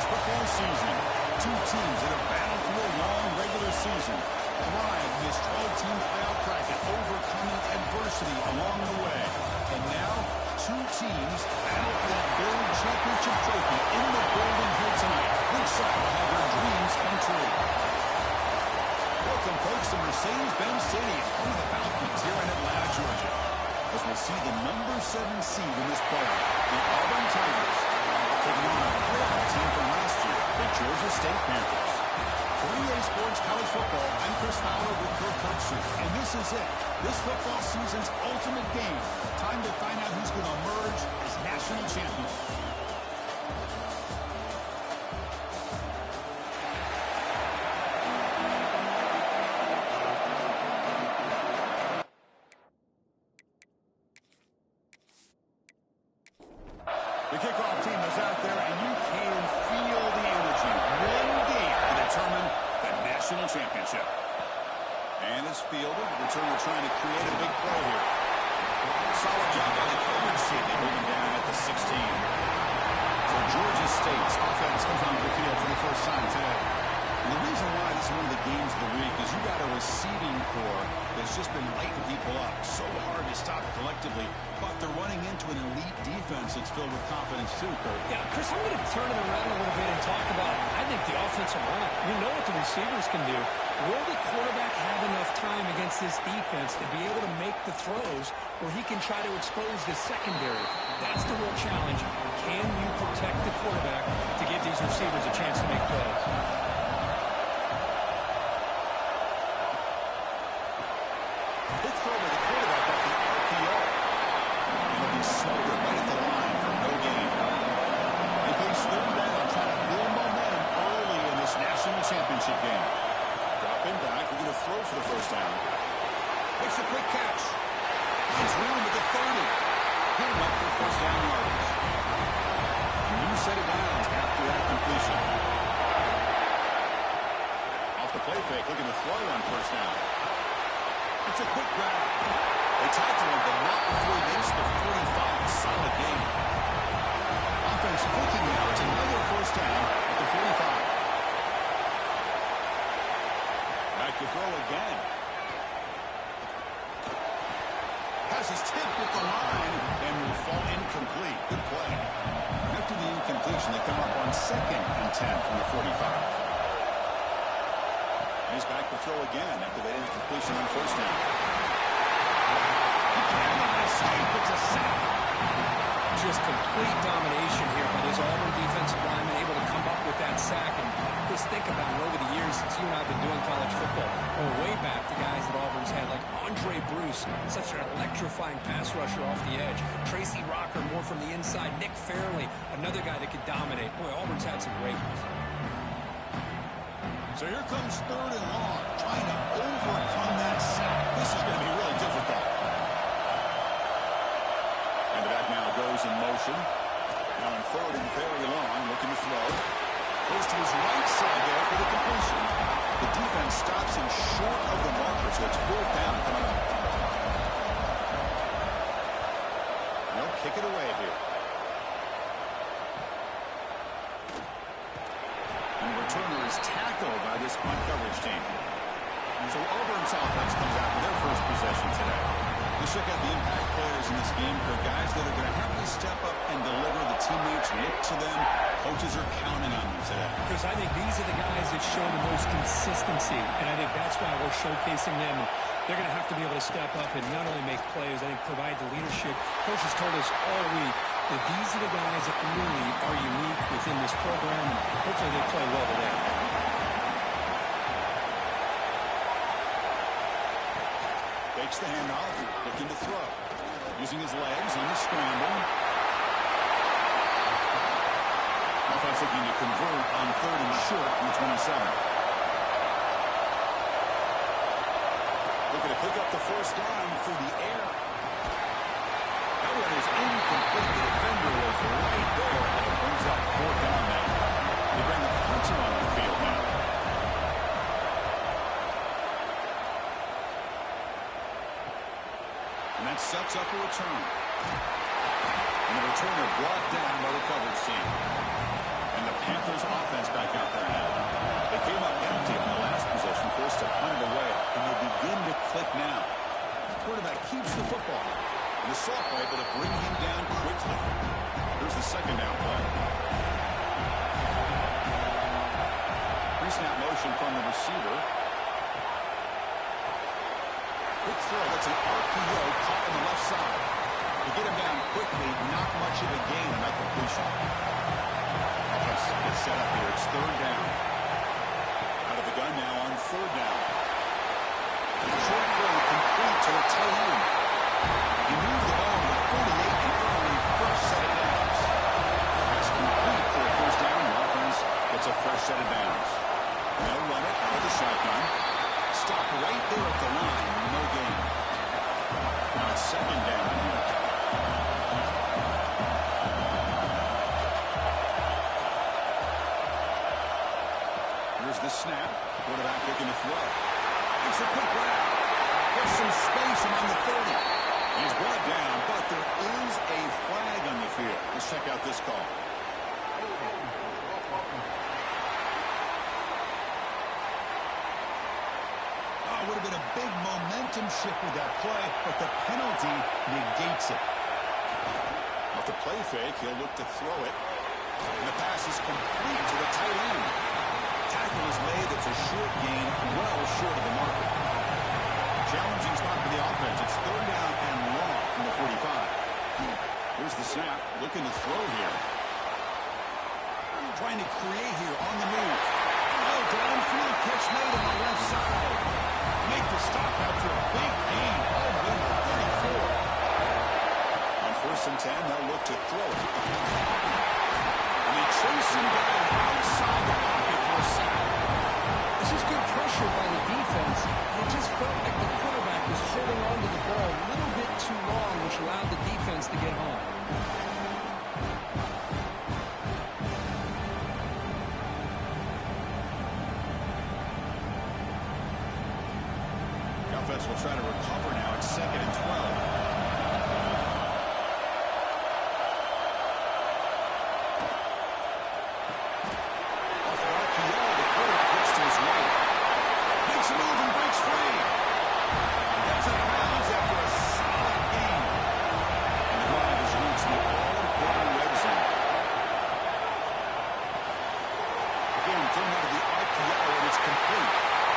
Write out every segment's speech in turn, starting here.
football season. Two teams that have battled through a long regular season, thrived in this 12-team playoff bracket, overcoming adversity along the way. And now, two teams battle for that Build Championship trophy in the building here tonight. Which side will have their dreams come true? Welcome, folks, to Mercedes-Benz Stadium, home of the Falcons here in Atlanta, Georgia, as we see the number 7 seed in this playoff, the Auburn Tigers, taking on a playoff team from last year, the Georgia State Panthers. 3A Sports College Football, I'm Chris Fowler with Kirk Kirksey, and this is it. This football season's ultimate game. Time to find out who's going to emerge as national champion. The kickoff team is out there, and you can feel the energy. One game to determine the national championship. And it's fielded. Returner trying to create a big play here. Solid job by the coverage team. They move him down at the 16. So Georgia State's offense comes onto the field for the first time today. And the reason why this is one of the games of the week is you got a receiving core that's just been lighting people up. So hard to stop collectively. But they're running into an elite defense that's filled with confidence too, Kurt. Yeah, Chris, I'm going to turn it around a little bit and talk about, I think, the offensive line. We know what the receivers can do. Will the quarterback have enough time against this defense to be able to make the throws where he can try to expose the secondary? That's the real challenge. Can you protect the quarterback to give these receivers a chance to make plays? Big throw by the quarterback off the RPO. He'll be smothered right at the line for no gain. They face third down, trying to build momentum early in this national championship game. Dropping back, we're going to throw for the first down. Makes a quick catch. Finds room at the 30. Hit him up for first down yardage. New set of downs after that completion. Off the play fake, looking to throw on first down. It's a quick grab. They tackle him, but not before he makes the 45. Solid game. Offense clicking now. It's another first down at the 45. Back to throw again. Pass is tipped at the line and will fall incomplete. Good play. After the incompletion, they come up on 2nd and 10 from the 45. He's back to throw again after that incompletion on first down. He can't escape. It's a sack. Just complete domination here by this Auburn defensive lineman, able to come up with that sack. And just think about it, over the years since you and I have been doing college football, or way back to guys that Auburn's had, like Andre Bruce, such an electrifying pass rusher off the edge. Tracy Rocker, more from the inside. Nick Fairley, another guy that could dominate. Boy, Auburn's had some great ones. So here comes third and long, trying to overcome that sack. This is going to be really difficult. And the back now goes in motion. Now in third and very long, looking to throw. Goes to his right side there for the completion. The defense stops him short of the marker, so it's 4th down coming up. They'll kick it away here. And the returner is tackled by this punt coverage team. So Auburn's offense comes out for their first possession today. Let's check out the impact players in this game. For guys that are going to have to step up and deliver. The teammates look to them. Coaches are counting on them today. Because I think these are the guys that show the most consistency, and I think that's why we're showcasing them. They're going to have to be able to step up and not only make plays, I think provide the leadership. Coaches told us all week that these are the guys that really are unique within this program, and hopefully they play well today. Takes the handoff, looking to throw. Using his legs on the scramble. Offense looking to convert on 3rd and short from the 27. Looking to pick up the first down through the air. That one is incomplete. The defender was right there, and it brings up 4th down now. They bring the punter on the field now. And that sets up a return. And the returner brought down by the coverage team. And the Panthers offense Pre-snap motion from the receiver. Quick throw. That's an RPO caught on the left side. To get him down quickly, not much of a gain on that completion. Offense gets set up here. It's third down. Out of the gun now on third down. Short throw complete to the tight end. He moved the ball to the 48 and early first set of downs. That's complete for a first down. The offense gets a fresh set of downs. They'll run it out of the shotgun. Stop right there at the line. No gain. Now it's second down here. Here's the snap. Quarterback looking to throw. It's a quick route. There's some space among the 30. He's brought down, but there is a flag on the field. Let's check out this call. Would have been a big momentum shift with that play, but the penalty negates it. Off the play fake, he'll look to throw it. And the pass is complete to the tight end. Tackle is made. That's a short gain, well short of the marker. Challenging spot for the offense. It's third down and long from the 45. Here's the snap. Looking to throw here. Trying to create here on the move. Oh, downfield catch made on the left side. Make the stop after a big gain. All the way to 34. On first and 10, they'll look to throw it. And they chase him down outside the pocket for a sack. This is good pressure by the defense. It just felt like the quarterback was holding on to the ball a little bit too long, which allowed the defense to get home. Will try to recover now. It's second and 12. Off the RPO, the quarterback gets to his right. Makes a move and breaks free. Gets out of bounds after a solid gain. And the drive has reached the all-important red zone. Again, thrown out of the RPO, and it's complete.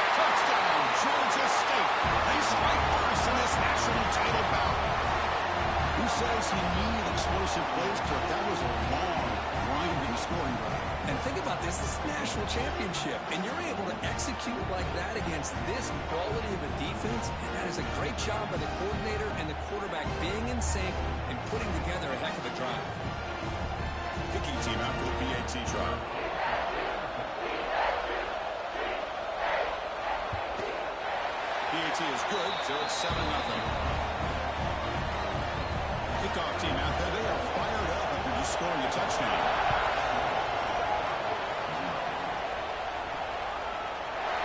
Touchdown, Georgia State. They strike first in this national title bout. Who says he needed explosive plays, Kirk? That was a long, grinding scoring drive. And think about this is the national championship, and you're able to execute like that against this quality of a defense, and that is a great job by the coordinator and the quarterback being in sync and putting together a heck of a drive. Kicking team out for the PAT trial. PAT is good, so it's 7-0. Kickoff team out there. They are fired up after just scoring a touchdown.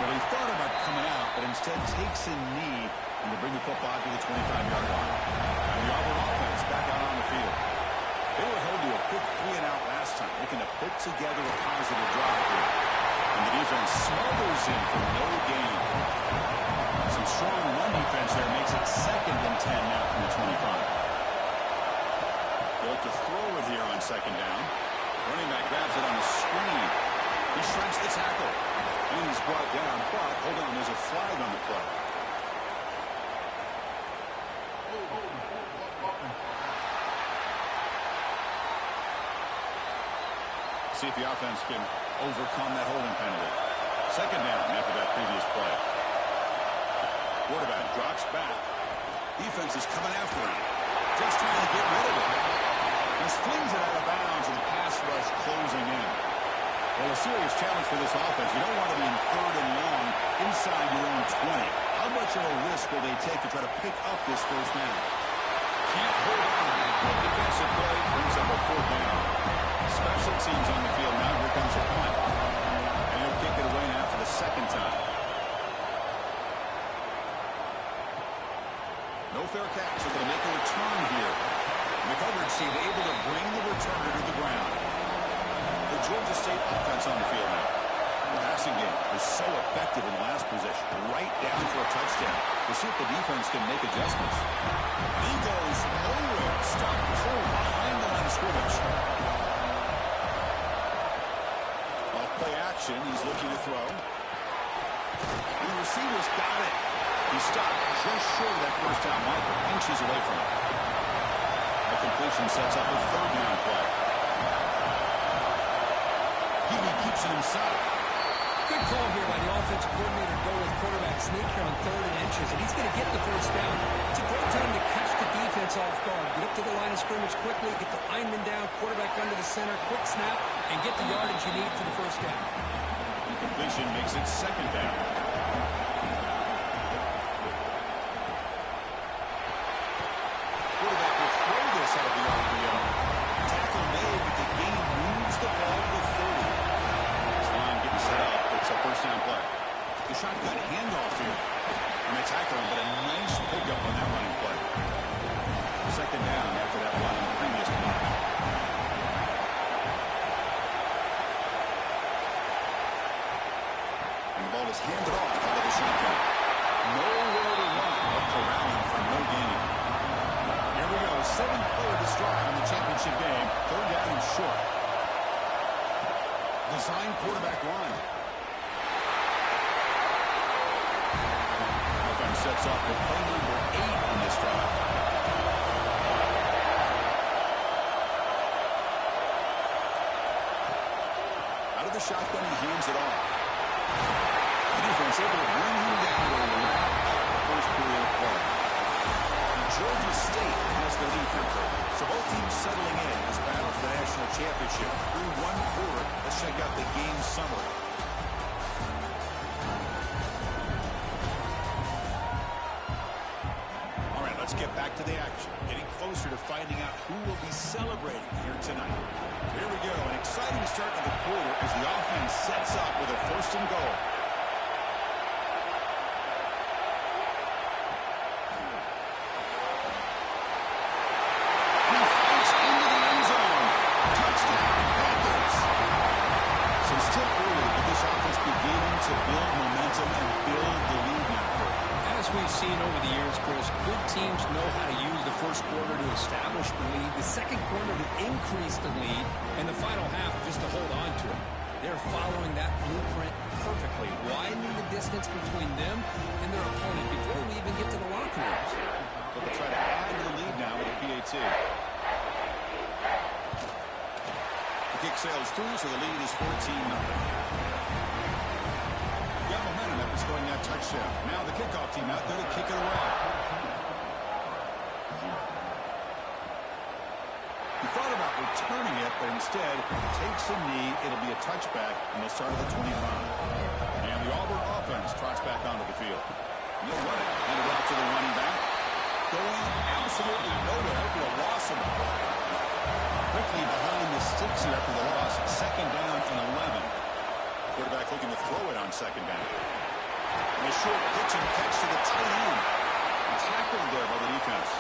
Well, he thought about coming out, but instead takes a knee and to bring the football to the 25-yard line. And the Auburn offense back out on the field. They were held to a quick 3-and-out last time, looking to put together a positive drive here. And the defense smothers him for no gain. Some strong run defense there makes it second and 10 now from the 25. They'll to throw it here on second down. Running back grabs it on the screen. He shreds the tackle. And he's brought down, but hold on, there's a flag on the play. See if the offense can overcome that holding penalty. Second down after that previous play. Quarterback drops back. Defense is coming after him. Just trying to get rid of it. Just flings it out of bounds and the pass rush closing in. Well, a serious challenge for this offense. You don't want to be in third and long inside your own 20. How much of a risk will they take to try to pick up this first down? Can't hold on. Defensive play brings up a fourth down. Special teams on the field now. Here comes a punt. And he'll kick it away now for the second time. No fair catch. They're going to make a return here. And the coverage team able to bring the returner to the ground. The Georgia State offense on the field now. The passing game is so effective in the last possession. Right down for a touchdown. We'll see if the defense can make adjustments. He goes nowhere. Stop pull behind the line of scrimmage. Off play action. action. He's looking to throw. And the receiver's got it. He stopped just short of that first down marker. Inches away from it. The completion sets up a third down play. He keeps it himself. Good call here by the offensive coordinator to go with quarterback sneak here on 3rd and inches, and he's going to get the first down. It's a great time to catch the defense off guard. Get up to the line of scrimmage quickly, get the lineman down, quarterback under the center, quick snap, and get the yardage you need for the first down. Completion makes it 2nd down. Quarterback will throw this out of the RPO. Tackle made, but the game moves the ball to 30. This line getting set up. It's a first down play. The shotgun handoff here. And they tackle him, but a nice pickup on that running play. 2nd down after that one in the previous play. And the ball is handed off out of the shotgun. Nowhere to run, but corralling for no gain. Here we go, 7th play of this drive in the championship game. 3rd down and short. Design quarterback run. Offense sets up with play number 8 on this drive. Out of the shotgun, he hands it off. The defense able to bring him down to wrap up the first period of play. Georgia State has the lead here. So both teams settling in this battle for the national championship. Through 1 quarter, let's check out the game summary. All right, let's get back to the action. Getting closer to finding out who will be celebrating here tonight. Here we go, an exciting start to the quarter as the offense sets up with a 1st and goal. Teams know how to use the first quarter to establish the lead, the second quarter to increase the lead, and the final half just to hold on to it. They're following that blueprint perfectly, widening the distance between them and their opponent before we even get to the locker rooms. So they'll try to add to the lead now with a PAT. The kick sails through, so the lead is 14-0. Got momentum after scoring that touchdown. Now the kickoff team out there to kick it away. He thought about returning it, but instead takes a knee. It'll be a touchback, and they'll start at the 25. And the Auburn offense trots back onto the field. They'll run it. Hand it off to the running back. Going absolutely nowhere. It'll be a loss of the ball. Quickly behind the sticks here after the loss. 2nd down and 11. Quarterback looking to throw it on 2nd down. And a short pitch and catch to the tight end. And tackled there by the defense.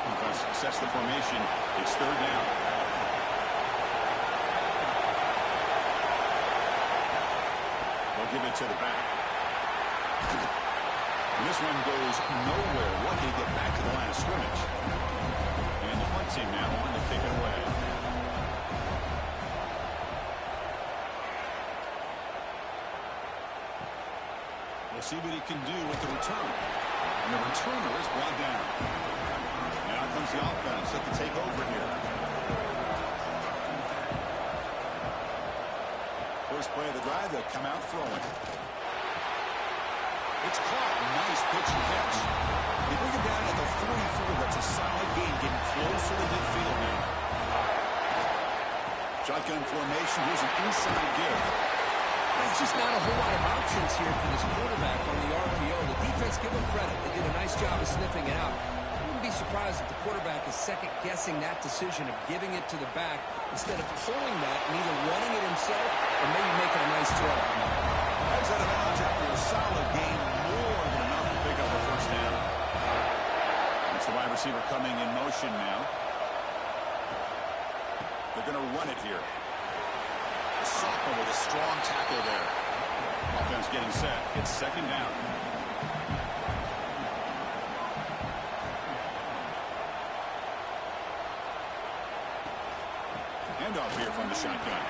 Defense sets the formation. It's 3rd down. They'll give it to the back. And this one goes nowhere. Lucky to get back to the line of scrimmage. And the punt team now on to kick it away. We'll see what he can do with the return. And the returner is brought down. Now comes the offense set to take over here. First play of the drive, they'll come out throwing. It's caught. Nice pitch and catch. They bring it down at the 44. That's a solid gain, getting closer to midfield now. Shotgun formation. Here's an inside give. There's just not a whole lot of options here for this quarterback on the RPO. The defense, give them credit. They did a nice job of sniffing it out. I wouldn't be surprised if the quarterback is second-guessing that decision of giving it to the back instead of pulling that and either running it himself or maybe making a nice throw. That's out of bounds after a solid gain. More than enough to pick up a first down. It's the wide receiver coming in motion now. They're going to run it here. Sophomore with a strong tackle there. Offense getting set. It's 2nd down. Handoff here from the shotgun.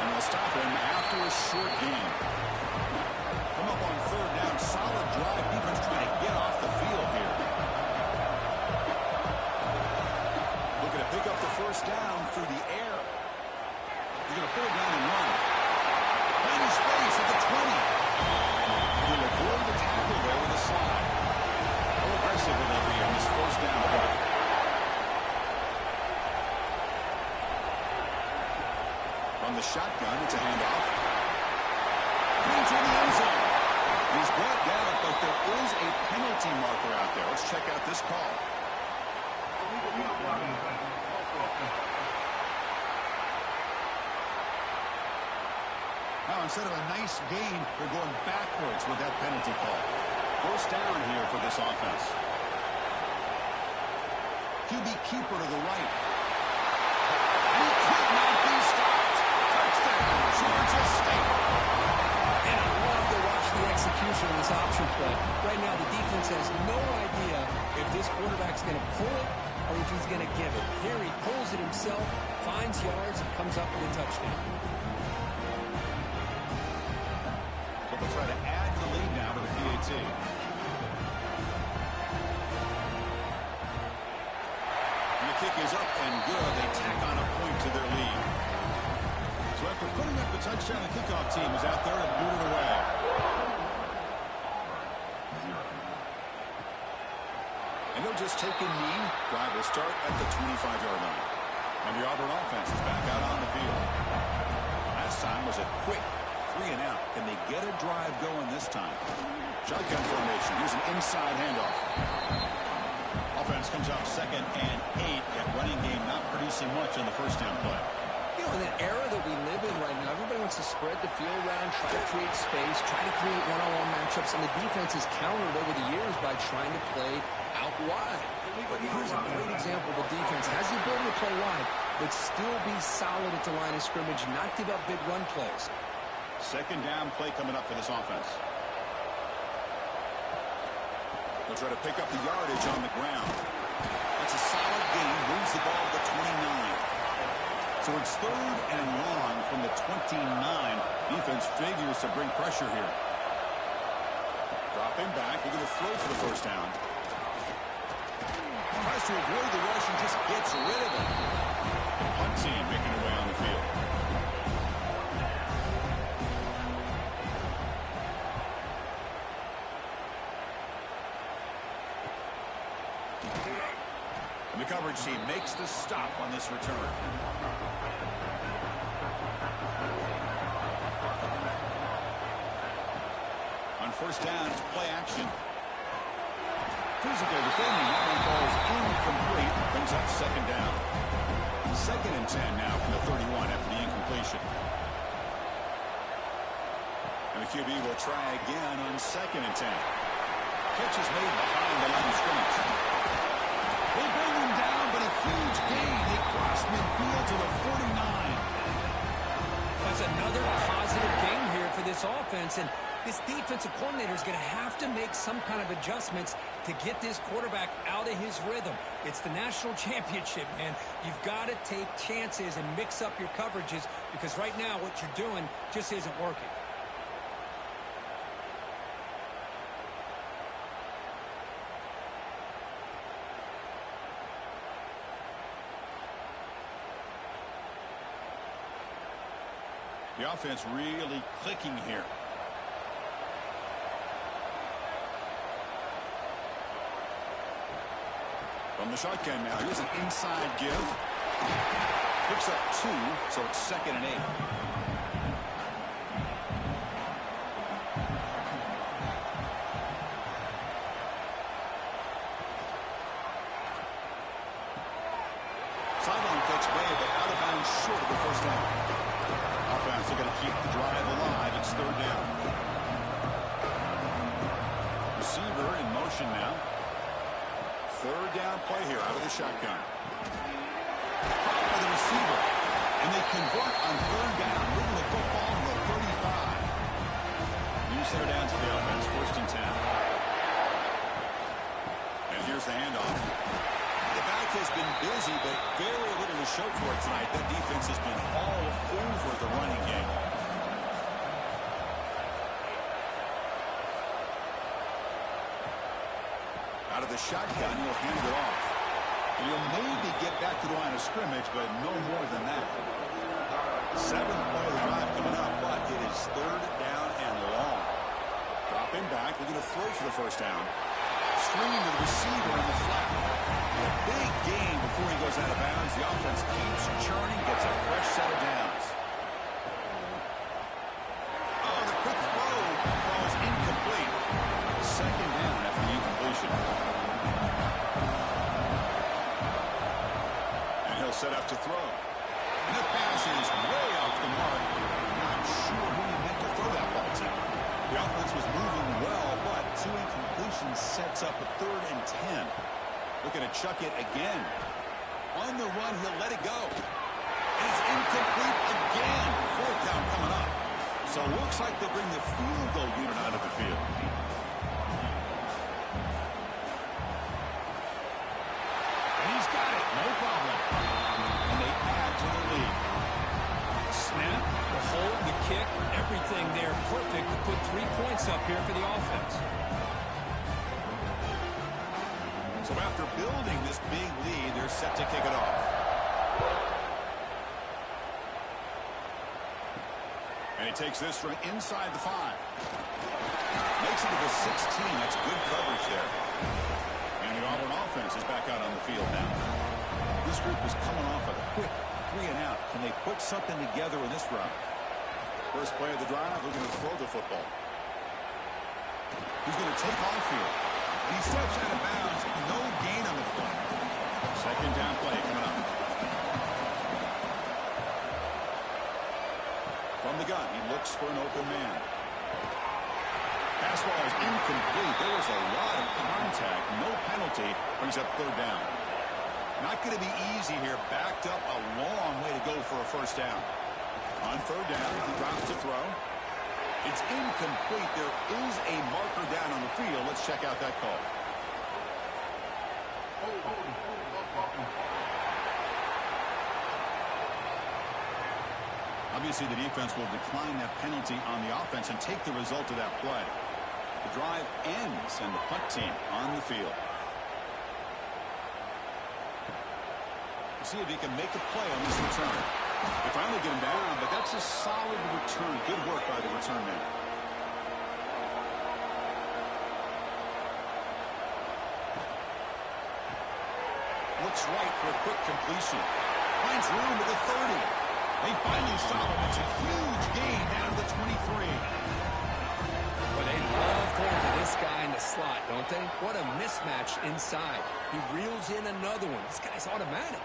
And they'll stop him after a short gain. Come up on third down. Solid drive. Defense trying to get off the field here. Looking to pick up the first down through the air. They're going to pull it down and run. Finding space at the 20. He'll avoid the tackle there with a slide. How aggressive will they be on this first down play? From the shotgun, it's a handoff. Into the end zone. He's brought down, but there is a penalty marker out there. Let's check out this call. Now, instead of a nice gain, they're going backwards with that penalty call. First down here for this offense. QB keeper to the right. He could not be stopped. Touchdown, Georgia State. And I love to watch the execution of this option play. Right now, the defense has no idea if this quarterback's going to pull it or if he's going to give it. Here he pulls it himself, finds yards, and comes up with a touchdown. So they'll try to add the lead now to the PAT. And the kick is up and good. They tack on a point to their lead. So after putting up the touchdown, the kickoff team is out there to boot it away. And they'll just take a knee. Drive will start at the 25-yard line. And the Auburn offense is back out on the field. Last time was a quick 3-and-out. Can they get a drive going this time? Shotgun formation. Here's an inside handoff. Offense comes out 2nd and 8. That running game not producing much on the first down play. You know, in that era that we live in right now, everybody wants to spread the field around, try to create space, try to create one-on-one matchups, and the defense has countered over the years by trying to play out wide. But here's a great example. The defense has the ability to play wide, but still be solid at the line of scrimmage, not give up big run plays. Second down play coming up for this offense. They'll try to pick up the yardage on the ground. That's a solid gain. Moves the ball to the 29. So it's 3rd and long from the 29. Defense figures to bring pressure here. Dropping back. They're going to throw for the first down. Tries to avoid the rush and just gets rid of it. The punt team making their way on the field. And the coverage team makes the stop on this return. On first down, it's play action. Physical defending. That one falls incomplete. Brings up 2nd down. 2nd and 10 now from the 31 after the incompletion. And the QB will try again on 2nd and 10. Catch is made behind the line of scrimmage. They bring him down, but a huge gain. They cross midfield to the 49. That's another positive game here for this offense, and this defensive coordinator is going to have to make some kind of adjustments to get this quarterback out of his rhythm. It's the national championship, man. You've got to take chances and mix up your coverages because right now what you're doing just isn't working. The offense really clicking here. From the shotgun now, here's an inside give. Picks up 2, so it's 2nd and 8. Sideline catch made, but out of bounds short of the first down. Offense are going to keep the drive alive. It's 3rd down. Receiver in motion now. 3rd down play here out of the shotgun. Caught by the receiver. And they convert on 3rd down. Moving the football to the 35. New center down to the offense. 1st and 10. And here's the handoff. The back has been busy, but very little to show for it tonight. That defense has been all over the running game. Out of the shotgun, he'll hand it off. And he'll maybe get back to the line of scrimmage, but no more than that. 7th play of the drive coming up, but it is 3rd down and long. Dropping back, looking to throw for the first down. Screen to the receiver in the flat. And a big gain before he goes out of bounds. The offense keeps churning, gets a fresh set of downs. Oh, the quick throw falls incomplete. 2nd down after the incompletion. And he'll set up to throw. And the pass is way off the mark. Not sure who he meant to throw that ball to. The offense was moving well, but 2 incompletions sets up a 3rd and 10. Looking to chuck it again. On the run, he'll let it go. And it's incomplete again. 4th down coming up. So it looks like they'll bring the field goal unit out of the field. And he's got it. No problem. And they add to the lead. Snap, the hold, the kick, everything there perfect to put 3 points up here for the offense. So after building this big lead, they're set to kick it off. And he takes this from inside the 5. Makes it to the 16. That's good coverage there. And the Auburn offense is back out on the field now. This group is coming off a quick 3 and out. Can they put something together in this drive? First play of the drive, looking to throw the football. He's going to take off here. He steps out of bounds. No gain on the play. 2nd down play coming up. From the gun, he looks for an open man. Pass ball is incomplete. There was a lot of contact. No penalty. Brings up 3rd down. Not going to be easy here. Backed up a long way to go for a first down. On 3rd down, he drops to throw. It's incomplete. There is a marker down on the field. Let's check out that call. Obviously, the defense will decline that penalty on the offense and take the result of that play. The drive ends, and the punt team on the field. We'll see if he can make a play on this return. They finally get him down, but that's a solid return. Good work by the return man. Looks right for a quick completion. Finds room at the 30. They finally stop him. It's a huge gain down to the 23. But they love going to this guy in the slot, don't they? What a mismatch inside. He reels in another one. This guy's automatic.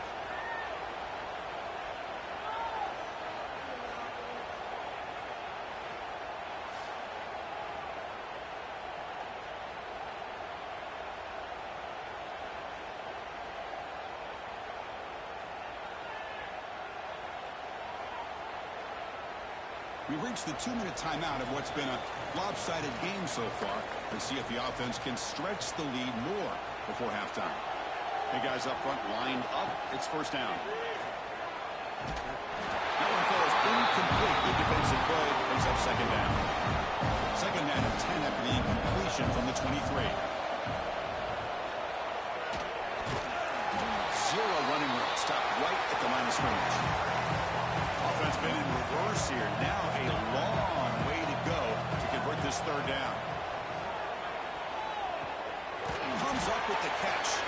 We've reached the 2-minute timeout of what's been a lopsided game so far. Let's see if the offense can stretch the lead more before halftime. Hey, guys up front lined up. It's first down. That one falls incomplete. Good defensive play. Brings up 2nd down. 2nd down and 10 after the incompletion from the 23. Zero running room. Stopped right at the line of scrimmage. Offense been in reverse here. Now a long way to go to convert this 3rd down. Comes up with the catch.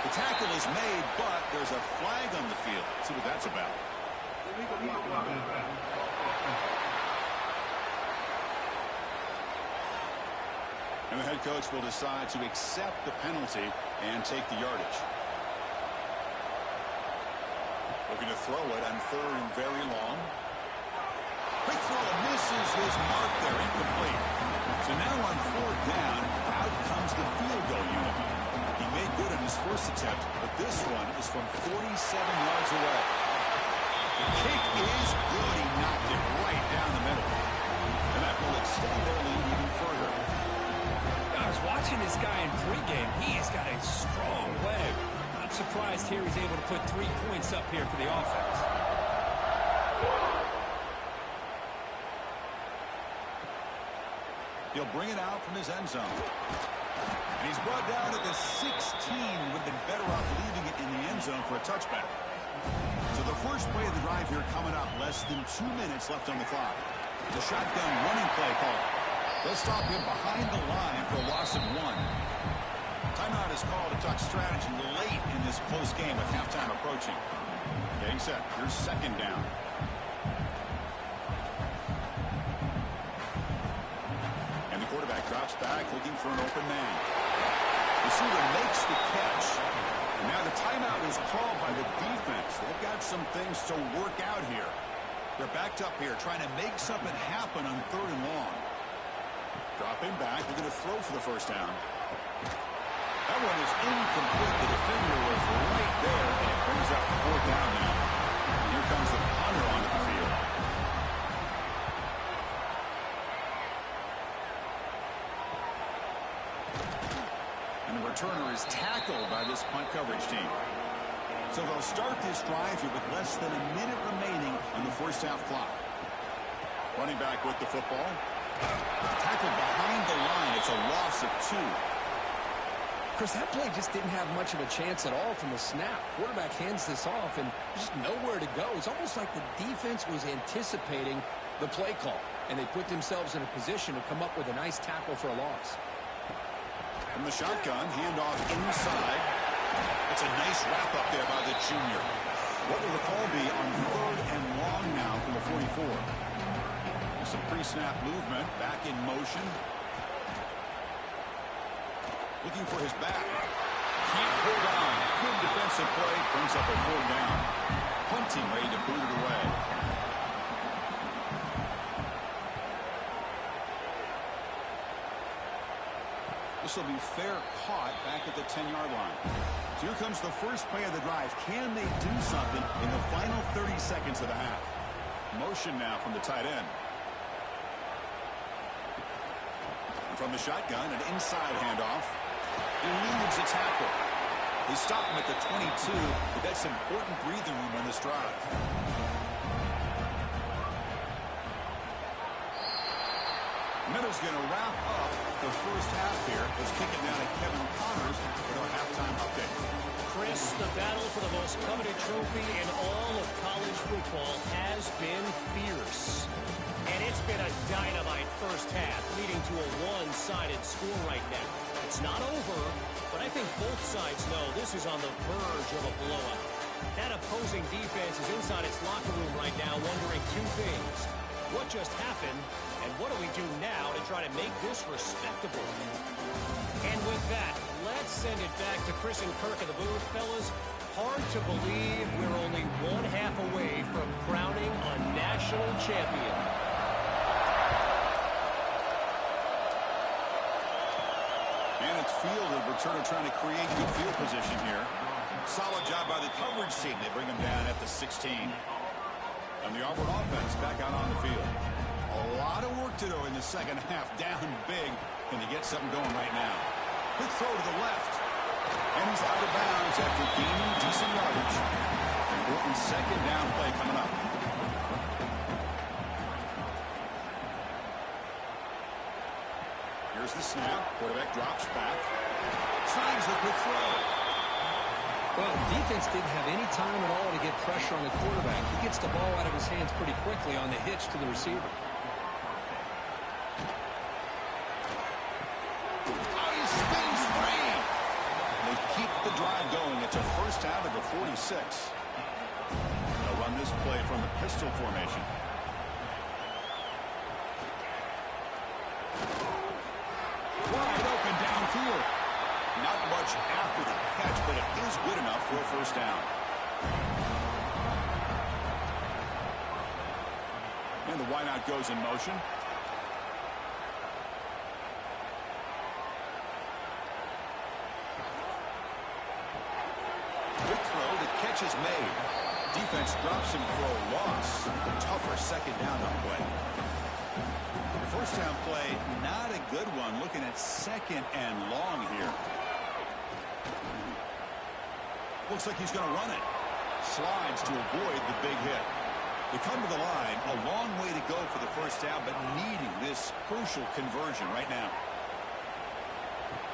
The tackle is made, but there's a flag on the field. Let's see what that's about. And the head coach will decide to accept the penalty and take the yardage. Looking to throw it on 3rd and very long. Quick throw misses his mark there, incomplete. So now on 4th down, out comes the field goal unit. He made good on his first attempt, but this one is from 47 yards away. The kick is good. He knocked it right down the middle. And that will extend their lead even further. I was watching this guy in pregame. He has got a strong leg. Not not surprised here he's able to put 3 points up here for the offense. He'll bring it out from his end zone. And he's brought down at the 16. Would have been better off leaving it in the end zone for a touchback. So the first play of the drive here coming up. Less than 2 minutes left on the clock. The shotgun running play call. They'll stop him behind the line for a loss of 1. Timeout is called to talk strategy late in this close game with halftime approaching. Getting set. Here's second down. And the quarterback drops back looking for an open man. Receiver makes the catch. And now the timeout is called by the defense. They've got some things to work out here. They're backed up here trying to make something happen on 3rd and long. Dropping back. They're going to throw for the first down. That one is incomplete. The defender was right there, and it brings up 4th down now. And here comes the punter onto the field. And the returner is tackled by this punt coverage team. So they'll start this drive here with less than a minute remaining on the first half clock. Running back with the football. Tackled behind the line. It's a loss of 2. Chris, that play just didn't have much of a chance at all from the snap. Quarterback hands this off and just nowhere to go. It's almost like the defense was anticipating the play call, and they put themselves in a position to come up with a nice tackle for a loss. From the shotgun, handoff inside. It's a nice wrap-up there by the junior. What will the call be on 3rd and long now from the 44? Some pre-snap movement, back in motion. Looking for his back. Can't hold on. Good defensive play. Brings up a 4th down. Punting ready to boot it away. This will be fair caught back at the 10-yard line. So here comes the first play of the drive. Can they do something in the final 30 seconds of the half? Motion now from the tight end. And from the shotgun, an inside handoff. Eludes a tackle. They stop him at the 22, but that's important breathing room on this drive. Miller's going to wrap up the first half here. Let's kick it now to Kevin Connors with our halftime update. Chris, the battle for the most coveted trophy in all of college football has been fierce. And it's been a dynamite first half, leading to a one-sided score right now. It's not over, but I think both sides know this is on the verge of a blowout. That opposing defense is inside its locker room right now wondering 2 things. What just happened, and what do we do now to try to make this respectable? And with that, let's send it back to Chris and Kirk in the booth. Fellas, hard to believe we're only 1 half away from crowning a national champion. And it's fielded. Returner trying to create good field position here. Solid job by the coverage team. They bring him down at the 16. And the Auburn offense back out on the field. A lot of work to do in the second half. Down big. Can they get something going right now? Quick throw to the left. And he's out of bounds after gaining decent yardage. Important second down play coming up. Here's the snap. Quarterback drops back. Signs the quick throw. Well, defense didn't have any time at all to get pressure on the quarterback. He gets the ball out of his hands pretty quickly on the hitch to the receiver. Oh, he spins free. They keep the drive going. It's a first out of the 46. They'll run this play from the pistol formation. Wide open downfield. Not much after the catch, but it is good enough for a first down. And the wideout goes in motion. Good throw. The catch is made. Defense drops him for a loss. A tougher second down on play. First down play, not a good one. Looking at second and long here. Looks like he's going to run it. Slides to avoid the big hit. They come to the line, a long way to go for the first down, but needing this crucial conversion right now.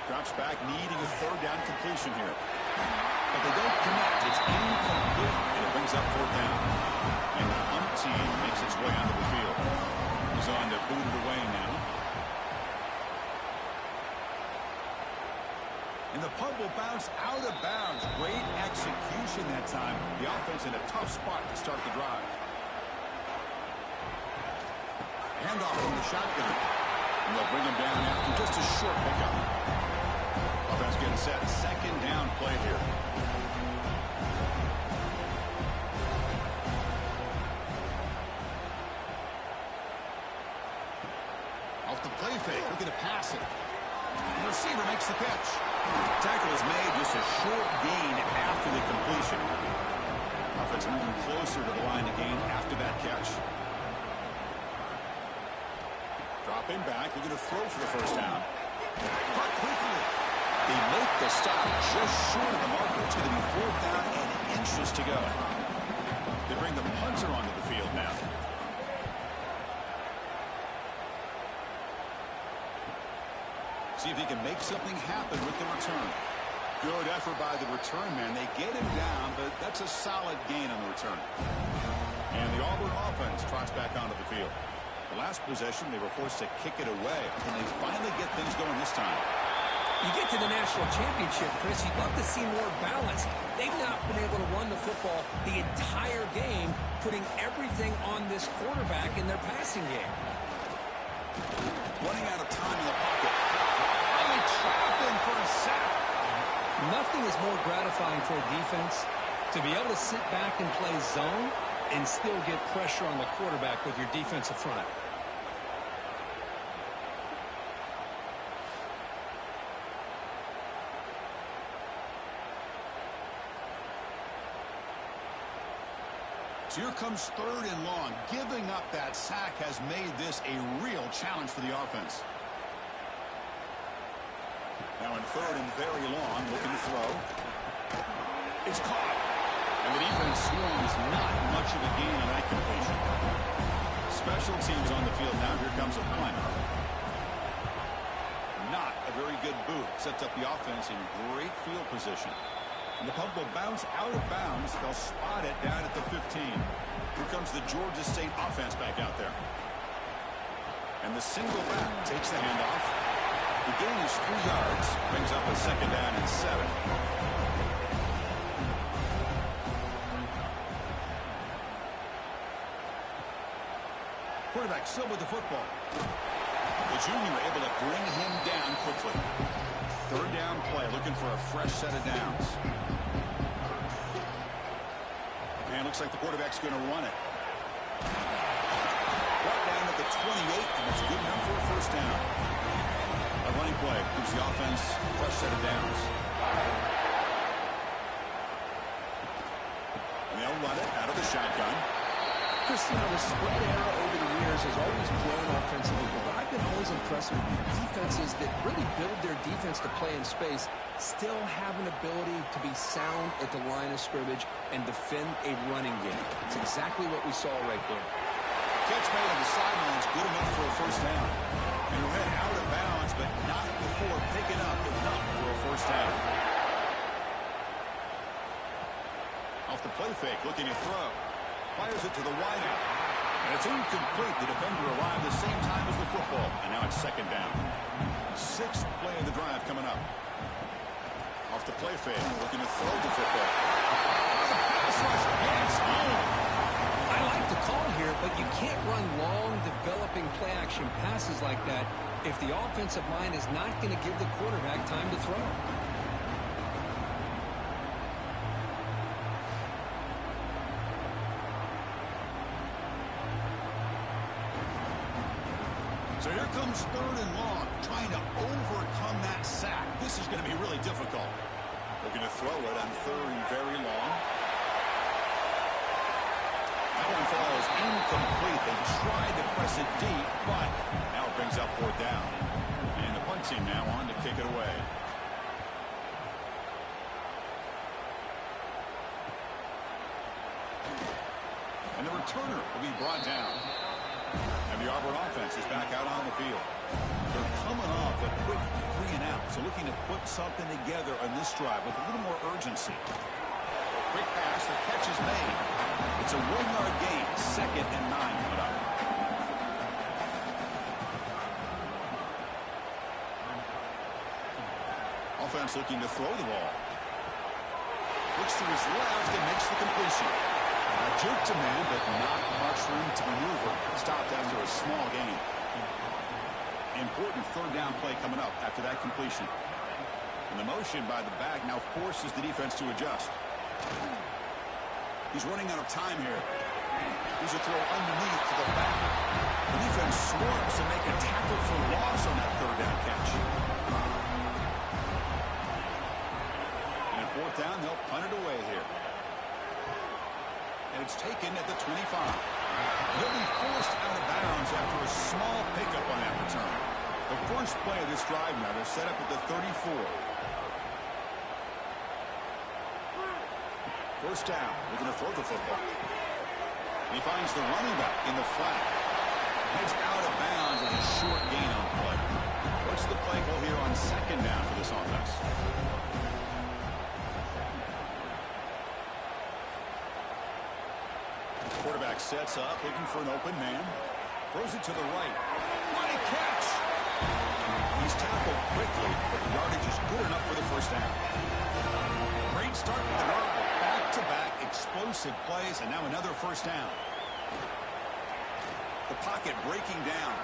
Drops back, needing a third down completion here. But they don't connect. It's incomplete, and it brings up fourth down. And the punt team makes its way onto the field. He's on to boot it away now. And the punt will bounce out of bounds. Great execution that time. The offense in a tough spot to start the drive. Handoff from the shotgun. And they'll bring him down after just a short pickup. Offense getting set. Second down play here. Off the play fake. Looking to pass it. The receiver makes the catch. Tackle is made, just a short gain after the completion. Offense moving closer to the line of gain after that catch. Dropping back, looking to throw for the first down. Caught quickly. They make the stop just short of the marker. It's going to be fourth down and inches to go. They bring the punter onto the field now. See if he can make something happen with the return. Good effort by the return man. They get him down, but that's a solid gain on the return. And the Auburn offense trots back onto the field. The last possession, they were forced to kick it away. Can they finally get things going this time? You get to the national championship, Chris, you'd love to see more balance. They've not been able to run the football the entire game, putting everything on this quarterback in their passing game. Running out of time in the pocket. Trapping for a sack. Nothing is more gratifying for a defense to be able to sit back and play zone and still get pressure on the quarterback with your defensive front. So here comes third and long. Giving up that sack has made this a real challenge for the offense. Now in third and very long, looking to throw. It's caught. And the defense swarms not much of a gain on that completion. Special teams on the field now. Here comes a punt. Not a very good boot. Sets up the offense in great field position. And the punt will bounce out of bounds. They'll spot it down at the 15. Here comes the Georgia State offense back out there. And the single back takes the handoff. The gain is 3 yards, brings up a second down and 7. Quarterback still with the football. The junior able to bring him down quickly. Third down play, looking for a fresh set of downs. And looks like the quarterback's going to run it. Brought down at the 28, and that's good enough for a first down. A running play gives the offense a fresh set of downs. And they'll run it out of the shotgun. Chris, you know, the spread era over the years has always grown offensively, but I've been always impressed with defenses that really build their defense to play in space, still have an ability to be sound at the line of scrimmage and defend a running game. It's exactly what we saw right there. Catch made on the sidelines, good enough for a first down. And ran out of bounds, but not before picking up enough for a first down. Off the play fake, looking to throw. Fires it to the wideout. And it's incomplete. The defender arrived the same time as the football. And now it's second down. 6th play of the drive coming up. Off the play fake, looking to throw the football. Pass rush gets home. I like the call here, but you can't run long, developing play-action passes like that if the offensive line is not going to give the quarterback time to throw. So here comes third and long, trying to overcome that sack. This is going to be really difficult. Looking to throw it on third and very long. That one falls incomplete. They tried to press it deep, but now it brings up fourth down. And the punt team now on to kick it away. And the returner will be brought down. And the Auburn offense is back out on the field. They're coming off a quick 3 and out, so looking to put something together on this drive with a little more urgency. Quick pass, the catch is made. It's a 1-yard gain, 2nd and 9 coming up. Offense looking to throw the ball. Looks to his left and makes the completion. A juke to man, but not much room to maneuver. Stopped after a small gain. Important 3rd down play coming up after that completion. And the motion by the back now forces the defense to adjust. He's running out of time here. Here's a throw underneath to the back. The defense swarms to make a tackle for loss on that 3rd down catch. And 4th down, they'll punt it away here. And it's taken at the 25. He'll be forced out of bounds after a small pickup on that return. The first play of this drive now, they're set up at the 34. 1st down, they're going to throw the football. He finds the running back in the flat. Heads out of bounds with a short gain on the play. What's the play call here on 2nd down for this offense? Quarterback sets up, looking for an open man. Throws it to the right. What a catch! He's tackled quickly, but the yardage is good enough for the 1st down. Great start to the drive. Back-to-back explosive plays, and now another 1st down. The pocket breaking down.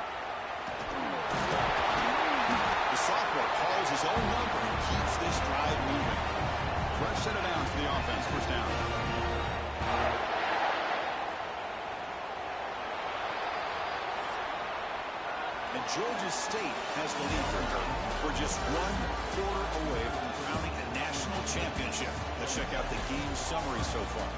The sophomore calls his own number and keeps this drive moving. Fresh set of downs for the offense. 1st down. And Georgia State has the lead here. We're just 1 quarter away from crowning a national championship. Let's check out the game summary so far.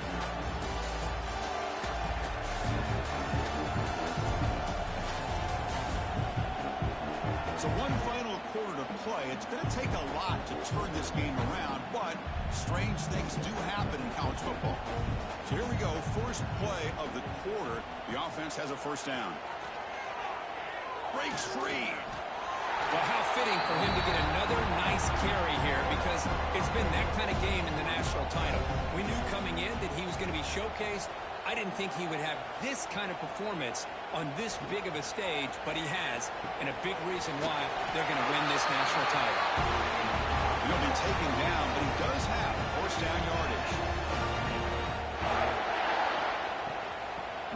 So 1 final quarter to play. It's going to take a lot to turn this game around, but strange things do happen in college football. So here we go. First play of the quarter. The offense has a 1st down. Breaks free. Well, how fitting for him to get another nice carry here, because it's been that kind of game in the national title. We knew coming in that he was going to be showcased. I didn't think he would have this kind of performance on this big of a stage, but he has, and a big reason why they're going to win this national title. He'll be taken down, but he does have 1st down yardage.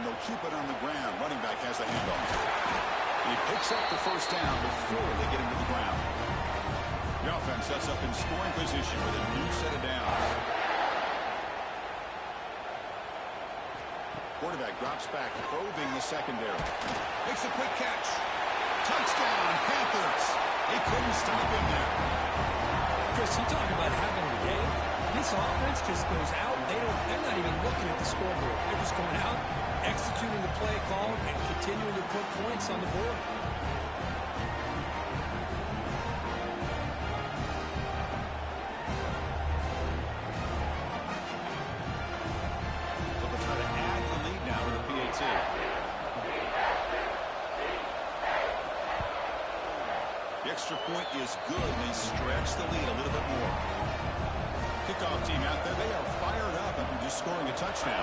And they'll keep it on the ground. Running back has the handoff. He picks up the 1st down before they get him to the ground. The offense sets up in scoring position with a new set of downs. Quarterback drops back, probing the secondary. Makes a quick catch. Touchdown, Panthers. They couldn't stop him there. Chris, you talk about having a day. This offense just goes out. They're not even looking at the scoreboard. They're just going out, executing the play call, and continuing to put points on the board. So they'll try to add the lead now with the PAT. The extra point is good, and they stretch the lead a little bit more. Kickoff team out there, they are fired up after just scoring a touchdown.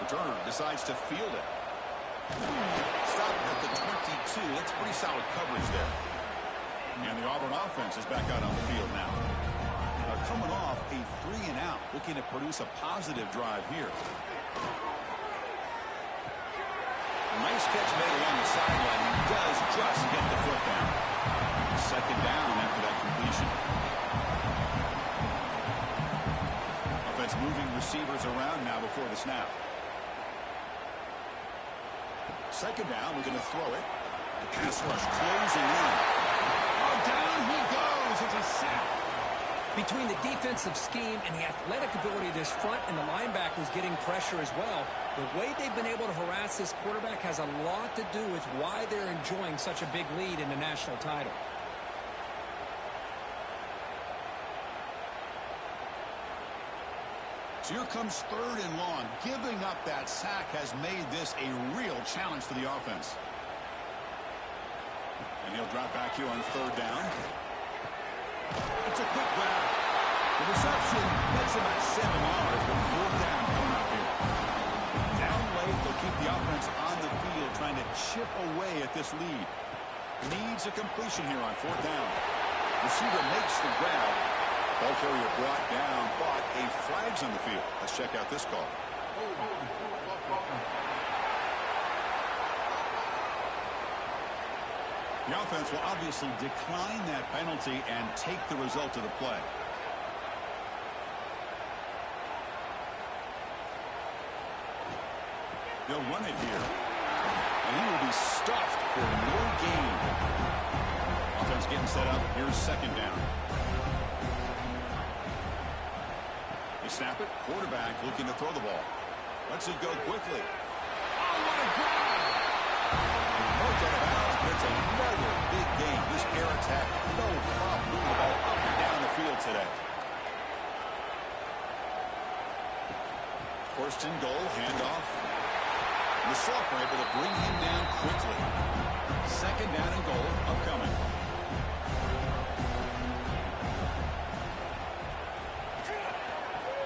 Returner decides to field it. Stopped at the 22. That's pretty solid coverage there. And the Auburn offense is back out on the field now. They're coming off a 3 and out, looking to produce a positive drive here. Nice catch made along the sideline. He does just get the foot down. 2nd down after that completion. Offense moving receivers around now before the snap. 2nd down, we're going to throw it. The pass rush closing in. Oh, down he goes. It's a sack. Between the defensive scheme and the athletic ability of this front and the linebackers getting pressure as well, the way they've been able to harass this quarterback has a lot to do with why they're enjoying such a big lead in the national title. So here comes 3rd and long. Giving up that sack has made this a real challenge for the offense. And he'll drop back here on 3rd down. It's a quick grab. The reception gets him at 7 yards, but 4th down coming up here. Down late, they'll keep the offense on the field, trying to chip away at this lead. Needs a completion here on 4th down. Receiver makes the grab. Ball carrier brought down, but a flag's on the field. Let's check out this call. The offense will obviously decline that penalty and take the result of the play. They'll run it here. And he will be stuffed for no gain. Offense getting set up. Here's 2nd down. They snap it. Quarterback looking to throw the ball. Lets it go quickly. Oh, what a grab! Out of bounds, but it's another big game. This air attack, no problem moving the ball up and down the field today. 1st and goal, handoff. The Sophomore able to bring him down quickly. 2nd down and goal, upcoming.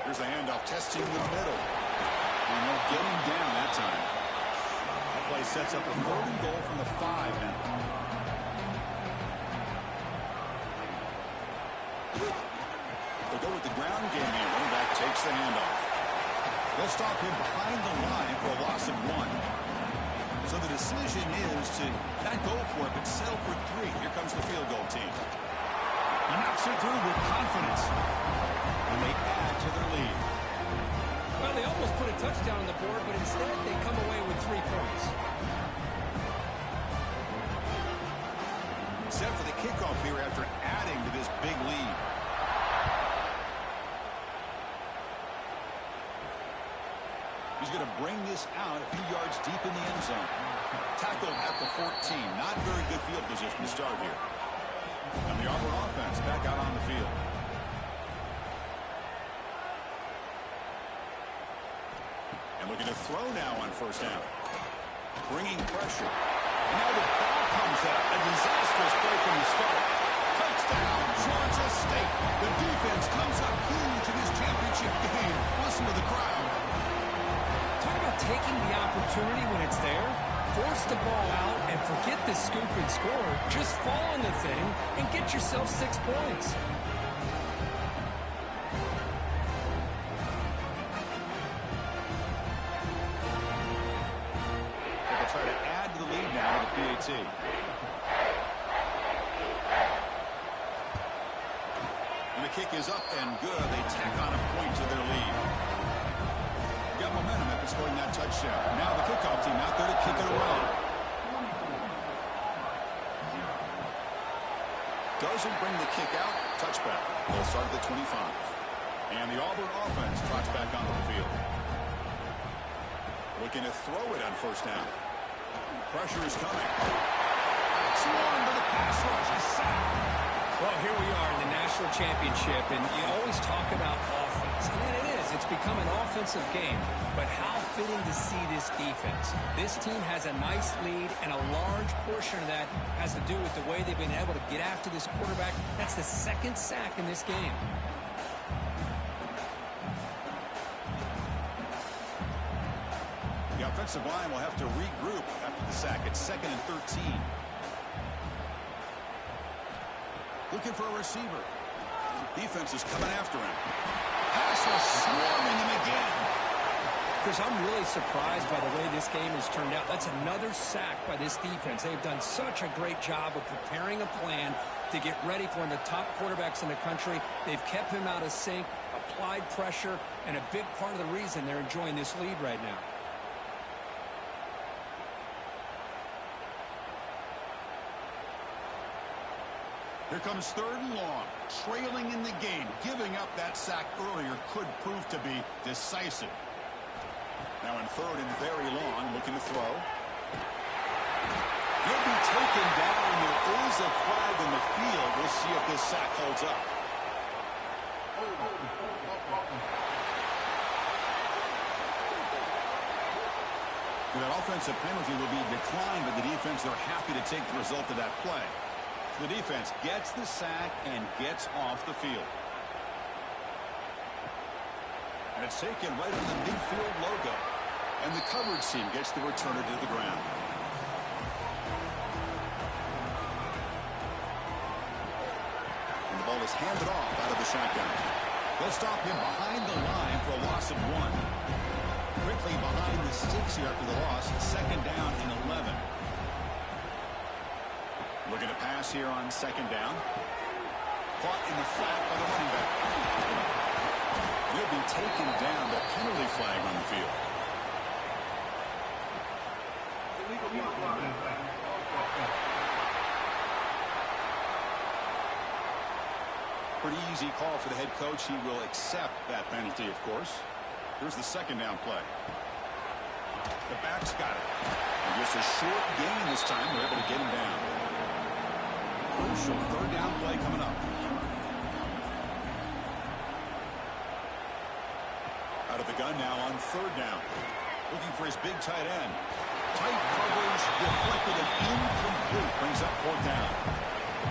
Here's the handoff, testing the middle. And they'll get him down that time. That play sets up a 3rd and goal from the 5 now. They'll go with the ground game here. Running back takes the handoff. They'll stop him behind the line for a loss of 1. So the decision is to not go for it, but settle for 3. Here comes the field goal team. He knocks it through with confidence. And they add to their lead. Well, they almost put a touchdown on the board, but instead they come away with 3 points. Set for the kickoff here after adding to this big lead. He's going to bring this out a few yards deep in the end zone. Tackled at the 14. Not very good field position to start here. And the Auburn offense back out on the field. And looking to throw now on 1st down. Bringing pressure. And now the ball comes out. A disastrous play from the start. Touchdown, Georgia State. The defense comes up huge in this championship game. Listen to the crowd. Talk about taking the opportunity when it's there. Force the ball out and forget the scoop and score. Just fall in the thing and get yourself 6 points. They'll try to add to the lead now with the PAT. And the kick is up and good. They tack on a point to their lead. Got momentum after scoring that touchdown. Now the kickoff team out there to kick it around. Doesn't bring the kick out. Touchback. They'll start at the 25. And the Auburn offense trots back onto the field. Looking to throw it on 1st down. Pressure is coming. Swarm to the pass rush. A sack. Well, here we are in the national championship, and you always talk about offense. And it is. It's become an offensive game. But how fitting to see this defense. This team has a nice lead, and a large portion of that has to do with the way they've been able to get after this quarterback. That's the 2nd sack in this game. The offensive line will have to regroup after the sack. It's 2nd and 13. Looking for a receiver. Defense is coming after him. Pass was swarming him again. Chris, I'm really surprised by the way this game has turned out. That's another sack by this defense. They've done such a great job of preparing a plan to get ready for one of the top quarterbacks in the country. They've kept him out of sync, applied pressure, and a big part of the reason they're enjoying this lead right now. Here comes 3rd and long. Trailing in the game. Giving up that sack earlier could prove to be decisive. Now in 3rd and very long, looking to throw. He'll be taken down. There is a flag in the field. We'll see if this sack holds up. That offensive penalty will be declined, but the defense, they're happy to take the result of that play. The defense gets the sack and gets off the field. And it's taken right on the midfield logo. And the coverage team gets the returner to the ground. And the ball is handed off out of the shotgun. They'll stop him behind the line for a loss of 1. Quickly behind the sticks here after the loss. Second down and 11. Looking to pass here on second down. Caught in the flat by the running back. He'll be taken down. The penalty flag on the field. Pretty easy call for the head coach. He will accept that penalty, of course. Here's the second down play. The back's got it. And just a short gain this time. We're able to get him down. Crucial third down play coming up. Out of the gun now on third down. Looking for his big tight end. Tight coverage, deflected and incomplete. Brings up fourth down.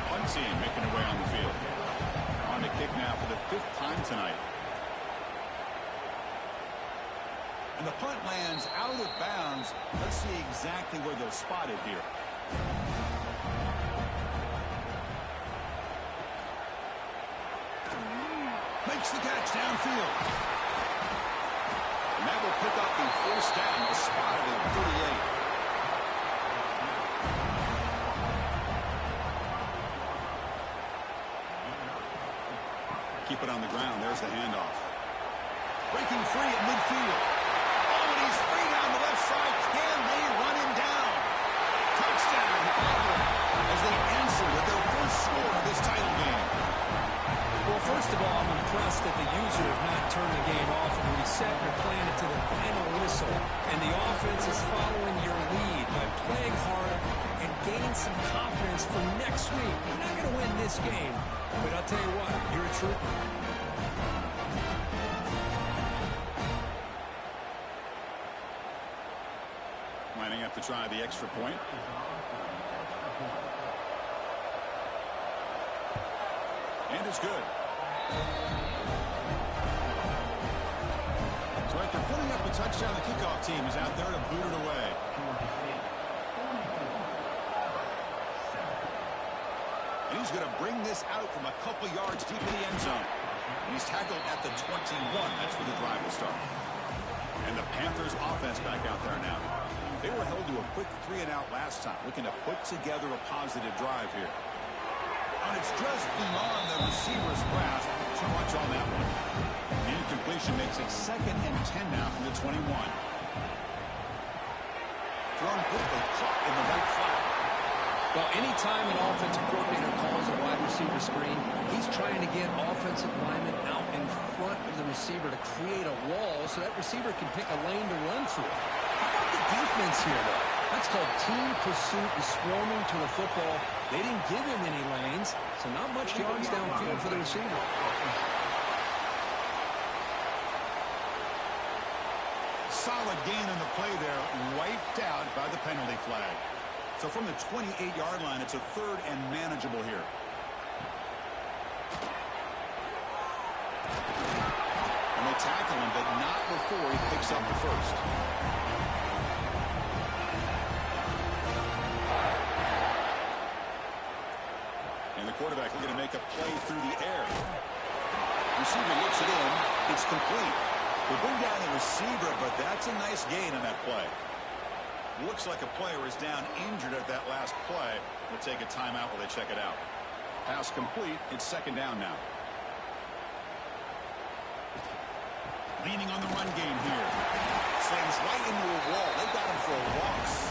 Punt team making their way on the field. On the kick now for the 5th time tonight. And the punt lands out of bounds. Let's see exactly where they'll spot it here. Makes the catch downfield. And that will pick up the first down. The spot at 38. Keep it on the ground. There's the handoff. Breaking free at midfield. Oh, and he's free down the left side. Can they run him down? Touchdown, Auburn, as they answer with their first score of this title game. Well, first of all, I'm impressed that the user has not turned the game off and reset your plan to the final whistle. And the offense is following your lead by playing hard and gaining some confidence for next week. You're not going to win this game, but I'll tell you what, you're a trooper. Lining up to try the extra point. And it's good. So after putting up a touchdown, the kickoff team is out there to boot it away. And he's going to bring this out from a couple yards deep in the end zone. And he's tackled at the 21. That's where the drive will start. And the Panthers offense back out there now. They were held to a quick 3-and-out last time, looking to put together a positive drive here. And it's just beyond the receiver's grasp. So watch on that one. The incompletion makes it 2nd and 10 now from the 21. Thrown quickly, caught in the right flat. Well, anytime an offensive coordinator calls a wide receiver screen, he's trying to get offensive linemen out in front of the receiver to create a wall so that receiver can pick a lane to run through. How about the defense here, though? That's called team pursuit and swarming to the football. They didn't give him any lanes, so not much yards downfield for the receiver. Solid gain on the play there, wiped out by the penalty flag. So from the 28-yard line, it's a 3rd and manageable here. And they tackle him, but not before he picks up the first. And the quarterback looking to make a play through the air. Receiver looks it in. It's complete. They bring down the receiver, but that's a nice gain on that play. Looks like a player is down injured at that last play. We'll take a timeout while they check it out. Pass complete. It's 2nd down now. Leaning on the run game here. Slams right into a wall. They got him for a loss.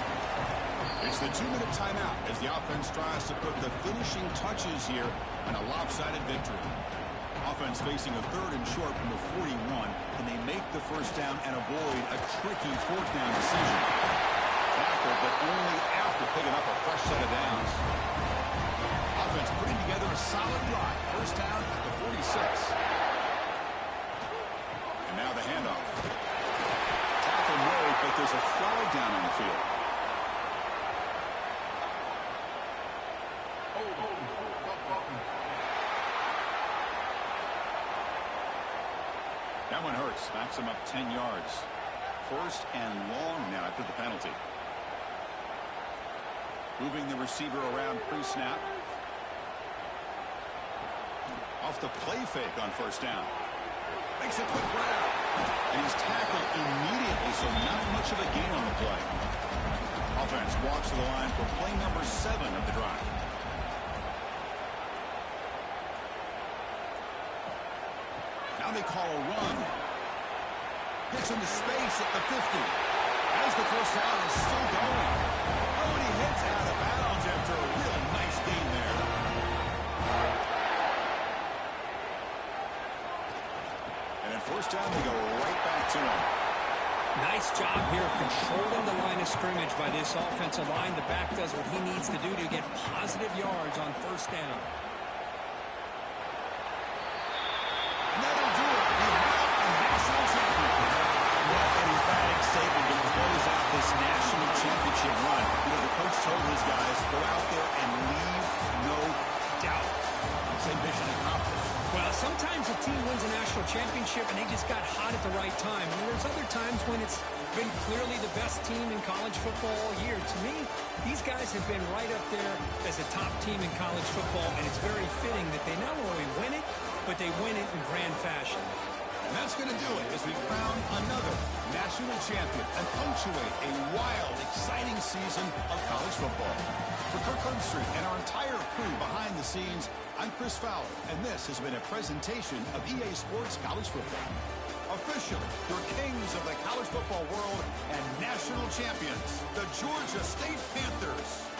It's the 2-minute timeout as the offense tries to put the finishing touches here on a lopsided victory. Offense facing a 3rd and short from the 41. Can they make the first down and avoid a tricky 4th down decision? Tackle, but only after picking up a fresh set of downs. Offense putting together a solid drive. First down at the 46. And now the handoff. Tackle made, but there's a flag down on the That one hurts. Backs him up 10 yards. First and long now after the penalty. Moving the receiver around pre-snap. Off the play fake on first down. Makes a quick grab. And he's tackled immediately, so not much of a gain on the play. Offense walks to the line for play number 7 of the drive. Now they call a run. Gets into space at the 50. As the first down is still going. Oh, and he hits out of bounds after a real nice gain there. And at first down, they go right back to him. Nice job here controlling the line of scrimmage by this offensive line. The back does what he needs to do to get positive yards on first down. And that'll do it. We have a national champion. What an emphatic statement to close out this national championship run. You know, the coach told his guys, go out there and leave no doubt. Say mission accomplished. Well, sometimes a team wins a national championship and they just got hot at the right time. And there's other times when it's been clearly the best team in college football all year. To me, these guys have been right up there as a top team in college football, and it's very fitting that they not only win it, but they win it in grand fashion. And that's going to do it as we crown another national champion and punctuate a wild, exciting season of college football. For Kirk Herbstreit and our entire crew behind the scenes, I'm Chris Fowler, and this has been a presentation of EA Sports College Football. Officially, your kings of the college football world and national champions, the Georgia State Panthers.